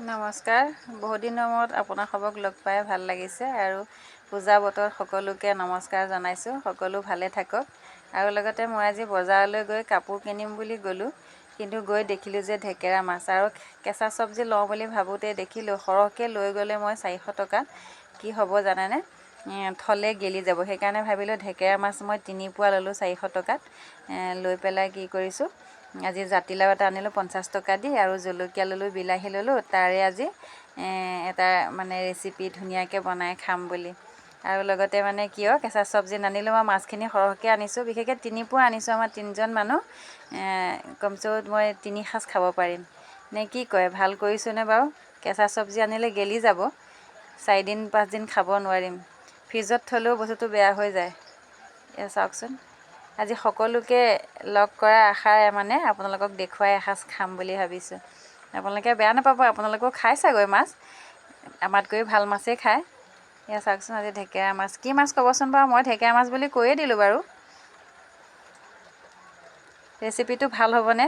নমস্কাৰ। বহুত দিনৰ মূৰত আপোনাসবক লগ পাই ভাল লাগিছে আৰু পূজা বতৰত সকলোকে নমস্কাৰ জনাইছোঁ। সকলো ভালে থাকক। আৰু লগতে মই আজি বজাৰলৈ গৈ কাপোৰ কিনিম বুলি গ'লোঁ, কিন্তু গৈ দেখিলোঁ যে ঢেকেৰা মাছ আৰু কেঁচা চব্জি লওঁ বুলি ভাবোঁতে দেখিলোঁ সৰহকৈ লৈ গ'লে মই 400 টকাত কি হ'ব জানেনে, থলে গেলি যাব। সেইকাৰণে ভাবিলোঁ ঢেকেৰা মাছ মই 3 পোৱা ল'লোঁ 400 টকাত। লৈ পেলাই কি কৰিছোঁ, আজি জাতিলাও এটা আনিলোঁ 50 টকা দি, আৰু জলকীয়া ল'লোঁ, বিলাহী ল'লোঁ। তাৰে আজি এটা মানে ৰেচিপি ধুনীয়াকৈ বনাই খাম বুলি। আৰু লগতে মানে কিয় কেঁচা চব্জি নানিলোঁ, মই মাছখিনি সৰহকৈ আনিছোঁ, বিশেষকৈ 3 পোৱা আনিছোঁ। আমাৰ 3জন মানুহ, কমচে কম মই 3 সাঁজ খাব পাৰিম নে কি কয়? ভাল কৰিছোঁনে বাৰু? কেঁচা চব্জি আনিলে গেলি যাব, 4 দিন 5 দিন খাব নোৱাৰিম। ফ্ৰিজত থ'লেও বস্তুটো বেয়া হৈ যায়। এয়া চাওকচোন। আজি সকলোকে লগ কৰা আশাৰে মানে আপোনালোকক দেখুৱাই এসাঁজ খাম বুলি ভাবিছোঁ। আপোনালোকে বেয়া নাপাব, আপোনালোকেও খাই চাগৈ মাছ, আমাতকৈ ভাল মাছেই খায়। এয়া চাওকচোন, আজি ঢেকেৰা মাছ। কি মাছ ক'বচোন বাৰু? মই ঢেকেৰা মাছ বুলি কৈয়ে দিলোঁ বাৰু। ৰেচিপিটো ভাল হ'বনে?